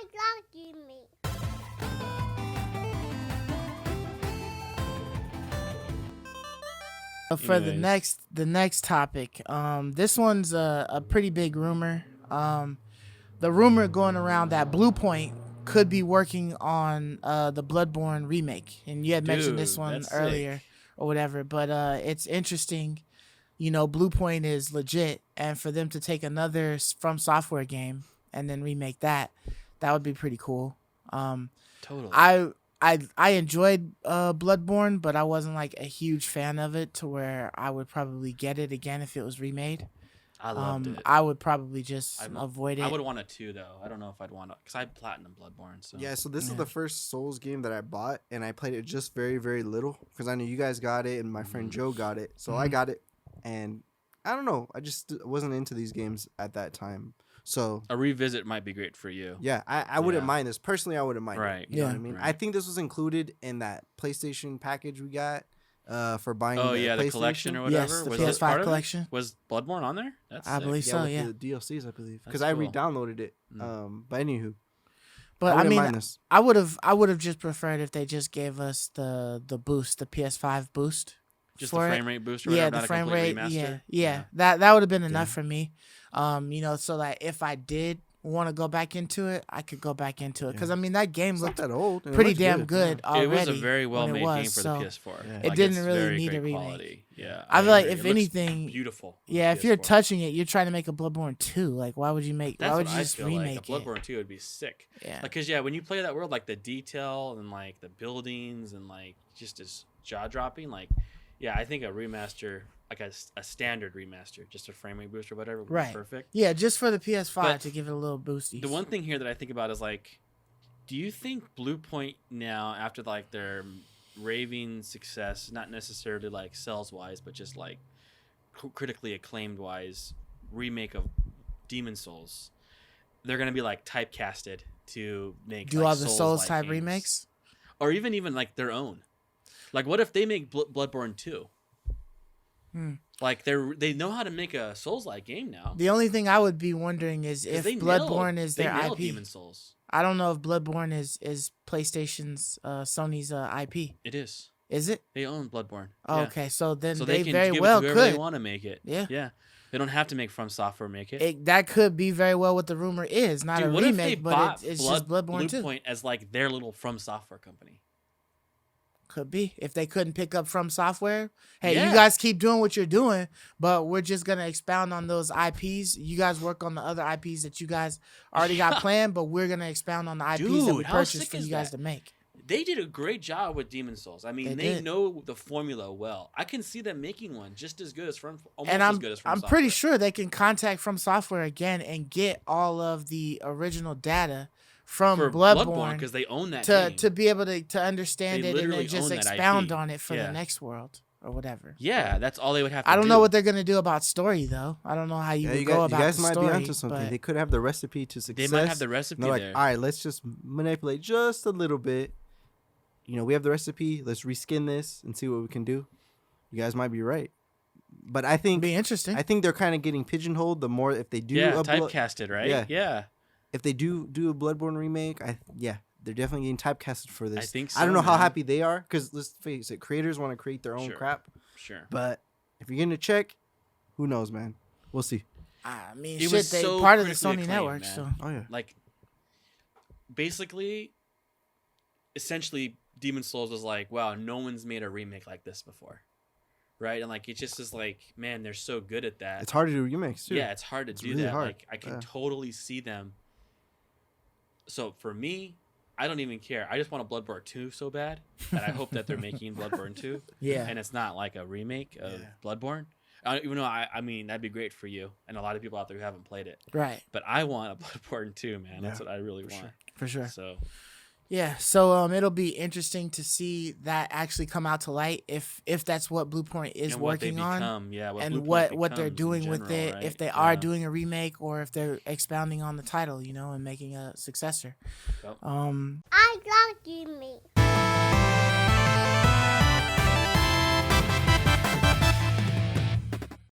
I love Jimmy. For the Anyways. next topic, this one's a pretty big rumor. The rumor going around that Bluepoint could be working on the Bloodborne remake, and you had mentioned this Dude, one that's earlier sick. or whatever. But it's interesting. You know, Bluepoint is legit, and for them to take another From Software game and then remake that, that would be pretty cool. Um, Totally. I enjoyed Bloodborne, but I wasn't like a huge fan of it to where I would probably get it again if it was remade. I loved it. I would probably just I avoid it. I would want it too, though. I don't know if I'd want to, because I platinum Bloodborne. So Yeah, so this is Yeah. the first Souls game that I bought, and I played it just very, very little because I knew you guys got it, and my friend Joe got it, so I got it, and I don't know, I just wasn't into these games at that time. So a revisit might be great for you. yeah, I wouldn't Yeah. mind this personally. I wouldn't mind. Right. It, you know Yeah. what I mean. I Right. think this was included in that PlayStation package we got for buying. Oh the yeah, the PlayStation. collection or Yes, whatever. the was this part PS5 of it? collection. Was Bloodborne on there? That's I sick. believe Yeah, so. with Yeah, the DLCs, I believe, because That's I cool. re-downloaded it. But anywho, but I wouldn't mean, mind this. I would have just preferred if they just gave us the boost, the PS5 boost. Just the for it. frame rate booster. Yeah, Whatever, the not a frame complete rate. remaster? Yeah. That would have been enough for me. You know, so that if I did want to go back into it, I could go back into it because I mean that game It's not looked that old. and it pretty looks damn good It already. was a very well when it made game was, for so the PS4. Yeah. It didn't it's really very need great a remake. quality. Yeah, I feel like agree. if It looks anything, beautiful. on Yeah, the if you're PS4. touching it, you're trying to make a Bloodborne 2. Like, why would you make? That's why would what you I just feel remake like. A Bloodborne 2 would be sick. it? Yeah, Like, cause yeah, when you play that world, like the detail and like the buildings and like just as jaw dropping. Like, yeah, I think a remaster, like a standard remaster, just a frame rate boost or whatever, would be Right. perfect. yeah, just for the PS5 But to give it a little boosty. The one thing here that I think about is like, do you think Bluepoint now, after like their raving success, not necessarily like sales wise, but just like critically acclaimed wise, remake of Demon Souls, they're gonna be like typecasted to make do like, all the Souls Souls-like type games. remakes? or even like their own. Like, what if they make Bloodborne 2? Like they know how to make a Souls-like game now. The only thing I would be wondering is 'Cause if they Bloodborne nailed- is they their nailed IP. Demon Souls. I don't know if Bloodborne is PlayStation's Sony's IP. It is. Is it? They own Bloodborne. Oh, Yeah. okay, so then So they can very give it well to whoever they could. want to make it. Yeah. Yeah. They don't have to make From Software make it. That could be very well what the rumor is. Not Dude, a what if they remake, but bought it's just Bloodborne 2. Bluepoint as like their little From Software company? Could be. If they couldn't pick up From Software, hey, Yeah. you guys keep doing what you're doing, but we're just going to expound on those IPs. You guys work on the other IPs that you guys already got planned, but we're going to expound on the IPs that we Dude, how purchased sick for is you guys that? to make. They did a great job with Demon Souls. I mean, They they did. know the formula well. I can see them making one just as good as almost And as good as From I'm Software. pretty sure they can contact From Software again and get all of the original data from for Bloodborne because they own that to game. to be able to understand They it and literally then just own that expound IP. on it for Yeah. the next world or whatever. Yeah, that's all they would have to do. I don't know what they're gonna do about story though. I don't know how you Yeah, would you go guys, about you guys the might story. be onto something. but They could have the recipe to They success. might have the recipe And they're like, there. all right, let's just manipulate just a little bit. You know, we have the recipe. Let's reskin this and see what we can do. You guys might be right, but I it'd think be interesting. I think they're kind of getting pigeonholed. The more if they do Yeah, a typecasted, right? Yeah. Yeah. if they do a Bloodborne remake, they're definitely getting typecasted for this. I think I don't so, know how man. happy they are because let's face it, creators want to create their own Sure. crap. Sure. But if you're getting a check, who knows, man? We'll see. I mean, It shit, was they so part of the critically Sony acclaimed, network, man. so Oh yeah. Like, basically, essentially, Demon Souls was like, wow, no one's made a remake like this before. Right? And, like, it just is like, man, they're so good at that. It's hard to do remakes too. Yeah, it's hard to do really that. hard. Like, I can Yeah. totally see them. So, for me, I don't even care. I just want a Bloodborne 2 so bad that I hope that they're making Bloodborne 2. yeah. And it's not like a remake of Yeah. Bloodborne. Even though, I mean, that'd be great for you and a lot of people out there who haven't played it. Right, But I want a Bloodborne 2, man. That's Yeah, what I really want. sure. for sure. So, Yeah, so it'll be interesting to see that actually come out to light if that's what Bluepoint is and what they working on. become, yeah, And Bluepoint what they're becomes in doing with general, it, right? if they are Yeah. doing a remake or if they're expounding on the title, you know, and making a successor. Yep. I love Jimmy.